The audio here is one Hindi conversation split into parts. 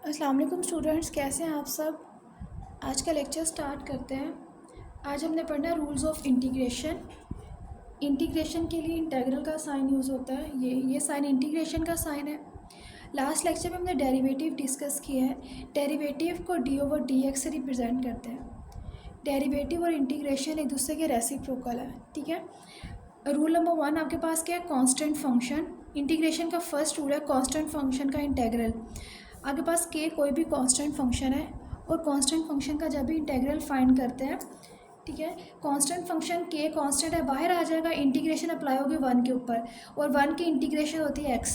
अस्सलाम वालेकुम स्टूडेंट्स, कैसे हैं आप सब। आज का लेक्चर स्टार्ट करते हैं। आज हमने पढ़ना है रूल्स ऑफ इंटीग्रेशन। इंटीग्रेशन के लिए इंटीग्रल का साइन यूज़ होता है। ये साइन इंटीग्रेशन का साइन है। लास्ट लेक्चर में हमने डेरिवेटिव डिस्कस किया है। डेरिवेटिव को d/dx से रिप्रेजेंट करते हैं। डेरिवेटिव और इंटीग्रेशन एक दूसरे के रेसिप्रोकल है, ठीक है। रूल नंबर 1 आपके पास क्या है, कांस्टेंट फंक्शन। इंटीग्रेशन का फर्स्ट रूल है कांस्टेंट फंक्शन का इंटीग्रल। आपके पास के कोई भी कांस्टेंट फंक्शन है और कांस्टेंट फंक्शन का जब भी इंटीग्रल फाइंड करते हैं, ठीक है, कांस्टेंट फंक्शन के कांस्टेंट है, बाहर आ जाएगा, इंटीग्रेशन अप्लाई होगी 1 के ऊपर, और 1 की इंटीग्रेशन होती है x।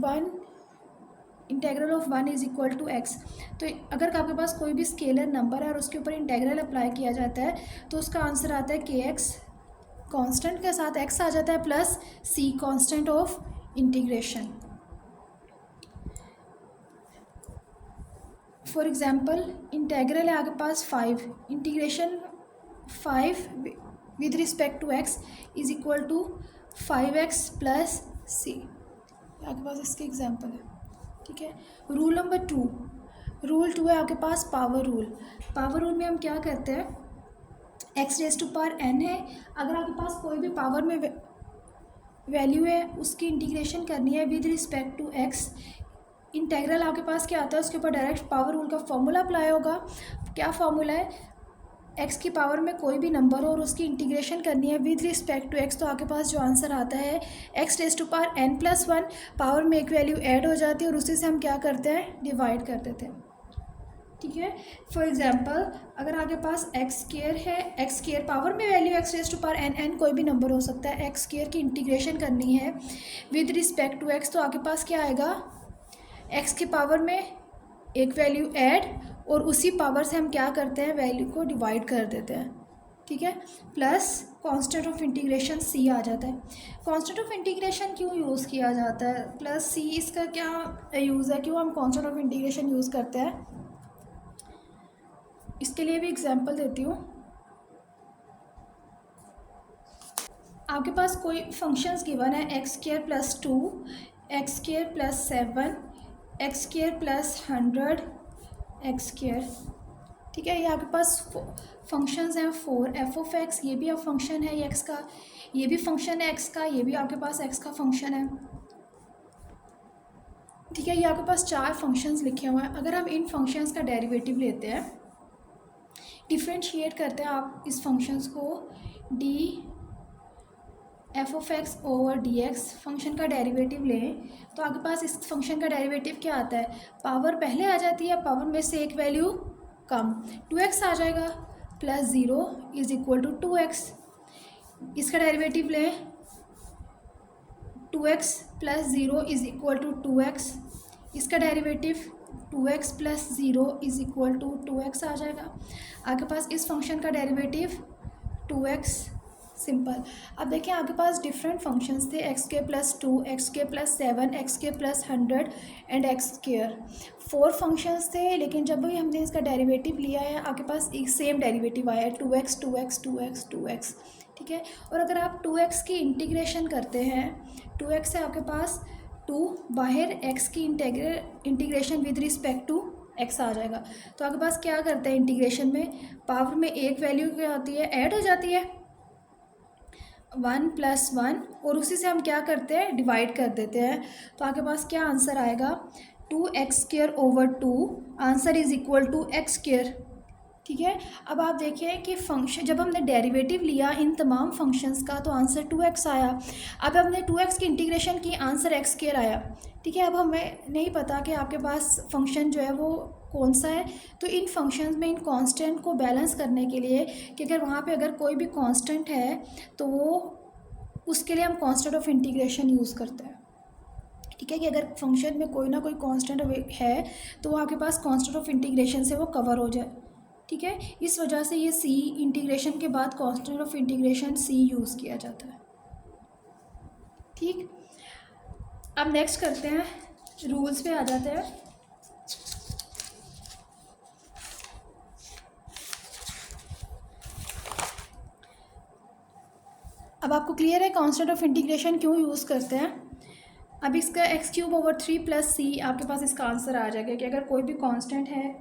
1 integral of 1 is equal to x। तो अगर आपके पास कोई भी स्केलर नंबर है और उसके ऊपर इंटीग्रल अप्लाई किया जाता है तो उसका आंसर आता है के एक्स, कांस्टेंट के साथ x आ जाता है, plus c constant of integration. For example integral है आपके पास 5, integration 5 with respect to x is equal to 5x plus c। आपके पास इसके एग्जांपल है, ठीक है। रूल नंबर 2, रूल 2 है आपके पास पावर रूल। पावर रूल में हम क्या करते हैं, x raise to power n है, अगर आपके पास कोई भी पावर में वैल्यू है उसकी इंटीग्रेशन करनी है with respect to x। Integral आपके पास क्या आता है, उसके ऊपर डायरेक्ट पावर रूल का फॉर्मूला अप्लाई होगा। क्या फॉर्मूला है, x की पावर में कोई भी नंबर हो और उसकी इंटीग्रेशन करनी है विद रिस्पेक्ट टू x, तो आपके पास जो आंसर आता है x raise to power n plus 1, power में एक वैल्यू ऐड हो जाती है और उसी से हम क्या करते हैं, डिवाइड कर देते हैं, ठीक है। फॉर एग्जांपल अगर आपके पास एक्स स्क्वायर है, एक्स स्क्वायर पावर में value x raise to power n, n कोई भी नंबर हो सकता है, एक्स स्क्वायर की इंटीग्रेशन करनी है विद रिस्पेक्ट टू x, तो आपके पास क्या आएगा, x की पावर में एक वैल्यू ऐड और उसी पावर से हम क्या करते हैं, वैल्यू को डिवाइड कर देते हैं, ठीक है, plus constant of integration c आ जाता है। कांस्टेंट ऑफ इंटीग्रेशन क्यों यूज़ किया जाता है, प्लस c, इसका क्या यूज़ है, क्यों हम कांस्टेंट ऑफ इंटीग्रेशन यूज़ करते हैं, इसके लिए भी एग्जांपल देती हूँ। आपके पास कोई फंक्शंस गिवन है, x square plus 2, x square plus 7, x square plus 100, x square, ठीक है। ये आपके पास फंक्शंस हैं 4, एफ ऑफ एक्स, ये भी अब फंक्शन है एक्स का, ये भी फंक्शन है एक्स का, ये भी आपके पास एक्स का फंक्शन है, ठीक है। ये आपके पास 4 फंक्शंस लिखे हुए हैं। अगर हम इन फंक्शंस का डेरिवेटिव लेते हैं, डिफ्रेंशिएट करते हैं आप इस फंक्शंस को, D F of x over D x, function का डेरिवेटिव लें तो आपके पास इस फंक्शन का डेरिवेटिव क्या आता है, पावर पहले आ जाती है, पावर में से एक वैल्यू कम, 2x आ जाएगा, plus 0 is equal to 2x। इसका डेरिवेटिव लें, 2x plus 0 is equal to 2x, इसका derivative 2x plus 0 is equal to 2x आ जाएगा। आपके पास इस फंक्शन का डेरिवेटिव 2x, सिंपल। अब देखिए आपके पास डिफरेंट फंक्शंस थे, एक्स के प्लस 2, एक्स के प्लस 7, एक्स के plus 100 and x square, 4 functions थे, लेकिन जब भी हमने इसका डेरिवेटिव लिया है आपके पास एक सेम डेरिवेटिव आया है, 2x 2x 2x 2x, ठीक है। और अगर आप 2x की इंटीग्रेशन करते हैं, 2x से आपके पास 2 बाहर, x की integration with respect to x आ जाएगा, तो आपके पास क्या करते हैं, इंटीग्रेशन में पावर में एक वैल्यू क्या आती है, ऐड हो जाती है 1 प्लस 1, और उसी से हम क्या करते हैं, डिवाइड कर देते हैं, तो आपके पास क्या आंसर आएगा, 2x square over 2, answer is equal to X square, ठीक है। अब आप देखिए कि फंक्शन जब हमने डेरिवेटिव लिया इन तमाम फंक्शंस का तो आंसर 2x आया। अब हमने 2x की इंटीग्रेशन की, आंसर एक्स स्क्वायर आया, ठीक है। अब हमें नहीं पता कि आपके पास फंक्शन जो है वो कौन सा है, तो इन फंक्शंस में इन कांस्टेंट को बैलेंस करने के लिए कि अगर वहाँ पे अगर कोई भी कांस्टेंट है तो वो उसके लिए हम कांस्टेंट ऑफ इंटीग्रेशन यूज़ करते हैं, ठीक है, कि अगर फंक्शन में कोई ना कोई कांस्टेंट है तो वो आपके पास कांस्टेंट ऑफ इंटीग्रेशन से वो कवर हो जाए, ठीक है। इस वजह से ये सी इंटीग्रेशन के बाद constant of integration C use किया जाता है, ठीक। अब नेक्स्ट करते हैं, रूल्स पे आ जाते हैं। अब आपको क्लियर है कांस्टेंट ऑफ इंटीग्रेशन क्यों यूज़ करते हैं। अब इसका x³/3 + c आपके पास इसका आंसर आ जाएगा कि अगर कोई भी कांस्टेंट है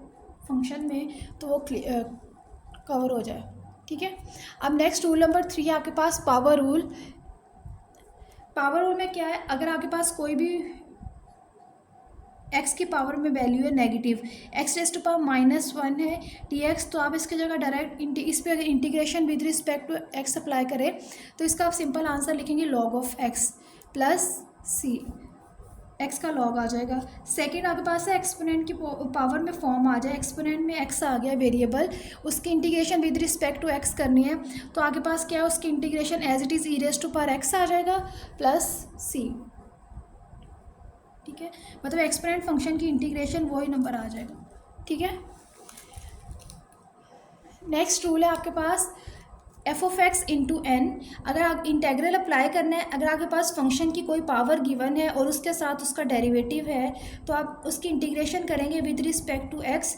फंक्शन में तो वो कवर हो जाए। ठीक है, अब नेक्स्ट रूल नंबर 3 आपके पास पावर रूल। पावर रूल में क्या है, अगर आपके पास कोई भी x की पावर में वैल्यू है नेगेटिव, x⁻⁻1 है dx, तो आप इसकी जगह डायरेक्ट इस पर अगर integration with respect to x apply करें तो इसका आप सिंपल आंसर लिखेंगे log of x plus c, x का लॉग आ जाएगा। सेकंड आपके पास है एक्सपोनेंट की पावर में फॉर्म आ जाए, एक्सपोनेंट में x आ गया वेरिएबल, उसकी integration with respect to x करनी है तो आपके पास क्या है, उसकी integration as it is e⁻x आ जाएगा प्लस c। ठीक है, मतलब एक्सपोनेंट फंक्शन की इंटीग्रेशन वही नंबर आ जाएगा। ठीक है, नेक्स्ट रूल है आपके पास f(x) × n। अगर आप इंटेग्रल अप्लाई करना है, अगर आपके पास फंक्शन की कोई पावर गिवन है और उसके साथ उसका डेरिवेटिव है तो आप उसकी इंटीग्रेशन करेंगे with respect to x।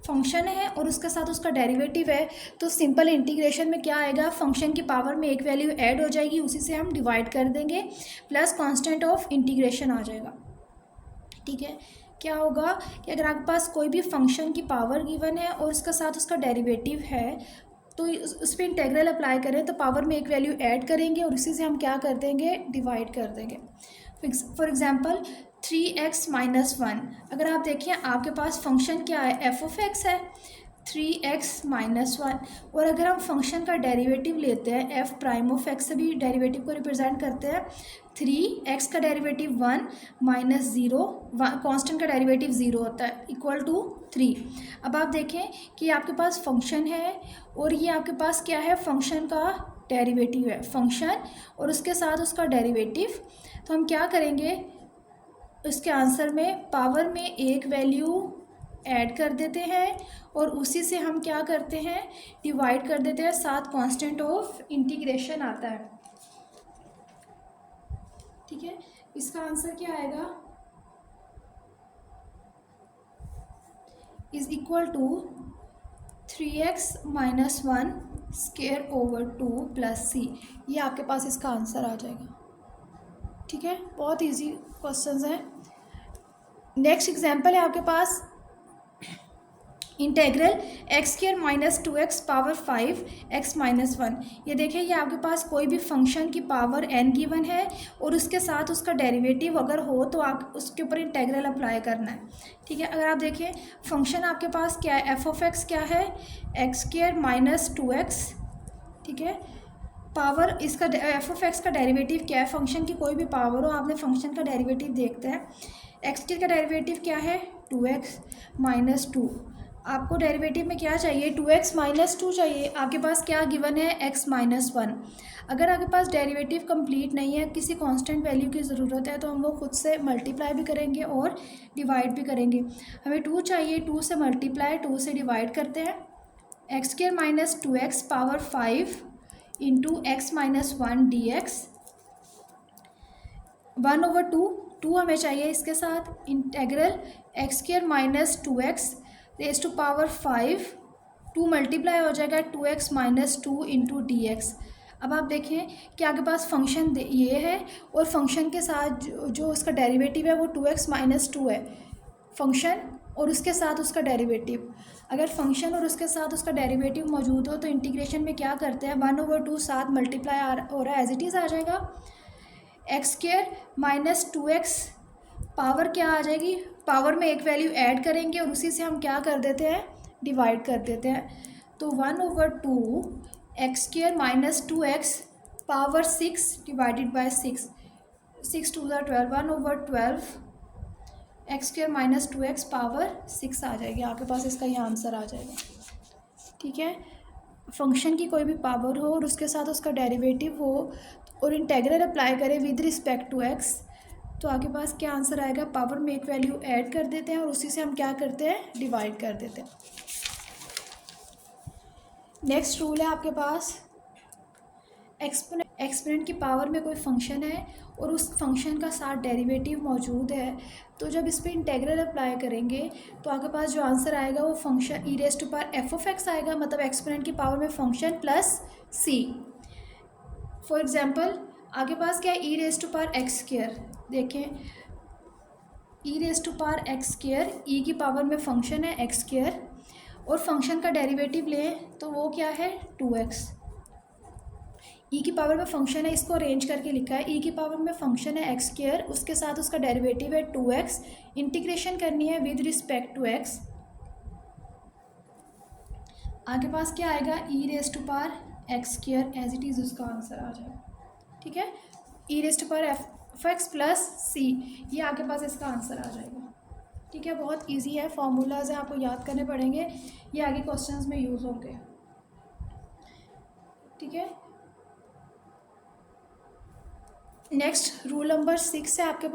Function है और उसके साथ उसका डेरिवेटिव है तो सिंपल इंटीग्रेशन में क्या आएगा, फंक्शन की पावर में एक वैल्यू ऐड हो जाएगी, उसी से हम डिवाइड कर देंगे प्लस कांस्टेंट ऑफ इंटीग्रेशन आ जाएगा। ठीक है, क्या होगा कि अगर आपके पास कोई भी फंक्शन की पावर गिवन है और उसके साथ उसका डेरिवेटिव है तो उस पर इंटेग्रल अप्लाई करें तो पावर में एक वैल्यू ऐड करेंगे और उसी से हम क्या कर देंगे, डिवाइड कर देंगे। फॉर एग्जांपल 3x-1, अगर आप देखिए आपके पास फंक्शन क्या है, f(x) है 3x-1, और अगर हम फंक्शन का डेरिवेटिव लेते हैं f'(x) से भी डेरिवेटिव को रिप्रेजेंट करते हैं, 3x का डेरिवेटिव 1 माइनस 0, कांस्टेंट का डेरिवेटिव 0 होता है, इक्वल टू 3। अब आप देखें कि आपके पास फंक्शन है और ये आपके पास क्या है, फंक्शन का डेरिवेटिव है, फंक्शन और उसके साथ उसका डेरिवेटिव। तो हम क्या करेंगे, उसके आंसर में पावर में एक वैल्यू ऐड कर देते हैं और उसी से हम क्या करते हैं, डिवाइड कर देते हैं, साथ कांस्टेंट ऑफ इंटीग्रेशन आता है। ठीक है, इसका आंसर क्या आएगा, is equal to 3x-1 square over 2 plus c। ये आपके पास इसका आंसर आ जाएगा। ठीक है, बहुत इजी क्वेश्चंस हैं। नेक्स्ट एग्जांपल है आपके पास इंटेग्रल x²-2x पावर 5 x-1। ये देखिए, ये आपके पास कोई भी फंक्शन की पावर n गिवन है और उसके साथ उसका डेरिवेटिव अगर हो तो आप उसके ऊपर इंटेग्रल अप्लाई करना है। ठीक है, अगर आप देखें फंक्शन आपके पास क्या है, f(x) क्या है, x²-2x। ठीक है, पावर इसका f(x) का डेरिवेटिव क्या है, फंक्शन की कोई भी पावर हो, आपने फंक्शन का डेरिवेटिव देखते हैं, x² का डेरिवेटिव क्या है, 2x-2। आपको डेरिवेटिव में क्या चाहिए, 2x-2 चाहिए। आपके पास क्या गिवन है, x-1। अगर आपके पास डेरिवेटिव कंप्लीट नहीं है, किसी कांस्टेंट वैल्यू की ज़रूरत है तो हम वो खुद से मल्टीप्लाई भी करेंगे और डिवाइड भी करेंगे। हमें 2 चाहिए, 2 से मल्टीप्लाई, 2 से डिवाइड करते हैं, x² -2x power 5 into x-1 dx 1/2। 2 हमें चाहिए, इसके साथ integral x² -2x raise to power 5, 2 multiply हो जाएगा 2x-2 इंटू dx। अब आप देखें कि आपके पास फंक्शन ये है और फंक्शन के साथ जो उसका डेरिवेटिव है वो 2x-2 है, फंक्शन और उसके साथ उसका डेरिवेटिव। अगर फंक्शन और उसके साथ उसका डेरिवेटिव मौजूद हो तो इंटीग्रेशन में क्या करते हैं, 1/2 साथ मल्टीप्लाई हो रहा है, एज इट इज़ आ जाएगा, x² -2x पावर क्या आ जाएगी, पावर में एक वैल्यू ऐड करेंगे और उसी से हम क्या कर देते हैं, डिवाइड कर देते हैं। तो 1/2 x² -2x power 6 divided by 6, 6 2 12, 1/12 x² -2x power 6 आ जाएगी। आपके पास इसका ये आंसर आ जाएगा। ठीक है, फंक्शन की कोई भी पावर हो और उसके साथ उसका डेरिवेटिव हो और इंटेग्रल अप्लाई करें विद रिस्पेक्ट टू x तो आपके पास क्या आंसर आएगा, पावर में एक वैल्यू ऐड कर देते हैं और उसी से हम क्या करते हैं, डिवाइड कर देते हैं। नेक्स्ट रूल है आपके पास एक्सपोनेंट की पावर में कोई फंक्शन है और उस फंक्शन का साथ डेरिवेटिव मौजूद है, तो जब इस पर इंटेग्रल अप्लाई करेंगे तो आपके पास जो आंसर आएगा वो फंक्शन e⁻f(x) आएगा, मतलब एक्सपोनेंट की पावर में function plus c। For example आपके पास क्या है, e⁻x², देखें e raise to power x square, e की पावर में फंक्शन है एक्स स्क्वायर और फंक्शन का डेरिवेटिव लें तो वो क्या है 2x। ई की पावर में फंक्शन है, इसको अरेंज करके लिखा है, ई की पावर में फंक्शन है एक्स स्क्वायर, उसके साथ उसका डेरिवेटिव है 2x, इंटीग्रेशन करनी है विद रिस्पेक्ट टू x। आगे पास क्या आएगा e raise to power x square as it is, उसका आंसर आ जाएगा। ठीक है, e raise to power f x plus c, ये आगे पास इसका आंसर आ जाएगा। ठीक है, बहुत इजी है, फॉर्मूलाज हैं, आपको याद करने पड़ेंगे, ये आगे क्वेश्चंस में यूज़ होंगे। ठीक है, नेक्स्ट रूल नंबर 6 है आपके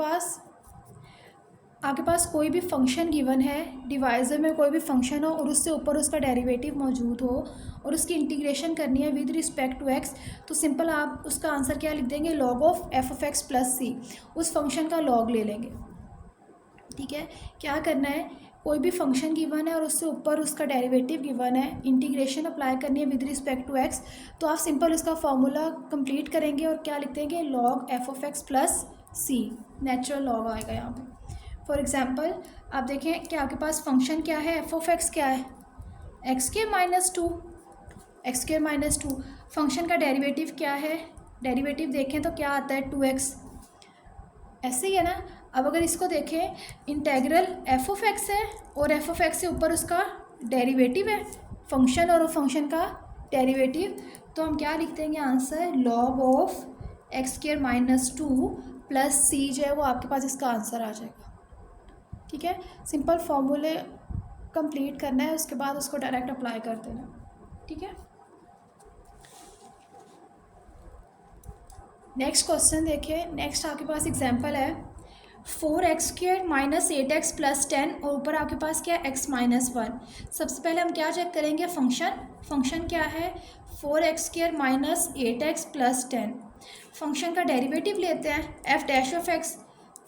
पास कोई भी फंक्शन गिवन है, डिवाइज़र में कोई भी फंक्शन हो और उससे ऊपर उसका डेरिवेटिव मौजूद हो और उसकी इंटीग्रेशन करनी है विद रिस्पेक्ट टू एक्स, तो सिंपल आप उसका आंसर क्या लिख देंगे, log of f of x plus c, उस फंक्शन का लॉग ले लेंगे। ठीक है, क्या करना है, कोई भी फंक्शन गिवन है और उससे ऊपर उसका डेरिवेटिव गिवन है, इंटीग्रेशन अप्लाई करनी है विद रिस्पेक्ट टू एक्स, तो आप सिंपल उसका फॉर्मूला कंप्लीट करेंगे और क्या लिख देंगे, log F of x plus C, natural log आएगा यहाँ पे। फॉर एग्जांपल आप देखें कि आपके पास फंक्शन क्या है, एफ ऑफ एक्स क्या है, x square minus to, X square minus to, function का डेरिवेटिव क्या है, डेरिवेटिव देखें तो क्या आता है 2x, ऐसे ही है ना। अब अगर इसको देखें, इंटेग्रल एफ ऑफ एक्स है और एफ ऑफ एक्स से ऊपर उसका डेरिवेटिव है फंक्शन और फंक्शन का डेरिवेटिव, तो हम क्या लिख देंगे answer, log of x square minus two plus c, जो है वो आपके पास इसका आंसर आ जाएगा। ठीक है, सिंपल फॉर्मूले कंप्लीट करना है, उसके बाद उसको डायरेक्ट अप्लाई कर देना। ठीक है, नेक्स्ट क्वेश्चन देखिए, नेक्स्ट आपके पास एग्जांपल है 4x square minus 8x plus 10 और ऊपर आपके पास क्या है x माइनस 1। सबसे पहले हम क्या चेक करेंगे, फंक्शन क्या है 4x square minus 8x plus 10, function का डेरिवेटिव लेते हैं f dash of x,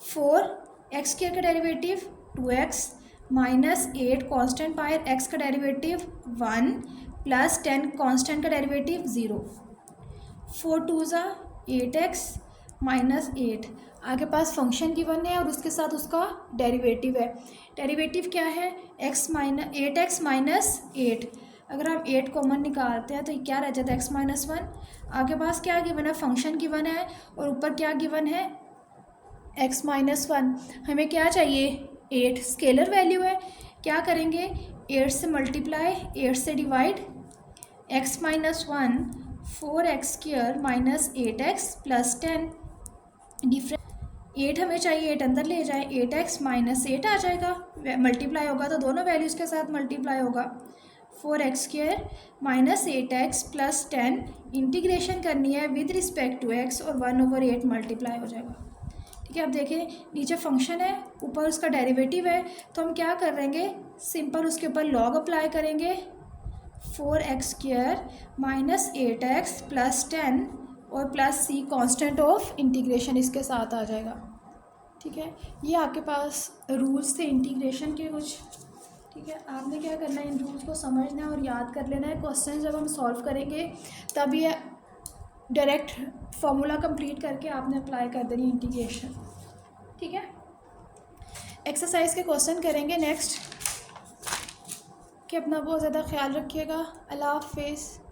4x square का डेरिवेटिव 2x माइनस 8 कॉन्स्टेंट पायर x का डेरिवेटिव 1 प्लस 10 कॉन्स्टेंट का डेरिवेटिव 0, 4 टू ज़ा 8x माइनस 8, आगे पास फंक्शन गिवन है और उसके साथ उसका डेरिवेटिव है, डेरिवेटिव क्या है x माइनस 8x माइनस 8, अगर हम 8 कॉमन निकालते हैं तो क्या रह जाता है x माइनस 1, आगे पास क्या गिवन है, फंक्शन गिवन है और ऊपर क्या गिवन है x माइनस 1, हमें क्या चाहिए 8, स्केलर वैल्यू है, क्या करेंगे 8 से मल्टीप्लाई 8 से divide, x minus 1 4x square minus 8x plus 10, difference 8 हमें चाहिए, 8 अंदर ले जाए, 8x माइनस 8 आ जाएगा, मल्टीप्लाई होगा तो दोनों वैल्यूज़ के साथ मल्टीप्लाई होगा, 4x square minus 8x plus 10, integration करनी है विद रिस्पेक्ट टू x और 1/8 मल्टीप्लाई हो जाएगा। ठीक है, अब देखें नीचे फंक्शन है, ऊपर उसका डेरिवेटिव है, तो हम क्या करेंगे, सिंपल उसके ऊपर लॉग अप्लाई करेंगे, 4x square minus 8x plus 10 और plus C constant of integration इसके साथ आ जाएगा। ठीक है, ये आपके पास रूल्स थे इंटीग्रेशन के कुछ। ठीक है, आपने क्या करना है, इन रूल्स को समझना है और याद कर लेना है, क्वेश्चन जब हम सॉल्व करेंगे तब ये डायरेक्ट फॉर्मूला कंप्लीट करके आपने अप्लाई कर देनी इंटीग्रेशन। ठीक है, एक्सरसाइज के क्वेश्चन करेंगे नेक्स्ट, कि अपना बहुत ज़्यादा ख्याल रखिएगा। अल्लाह हाफ़िज़।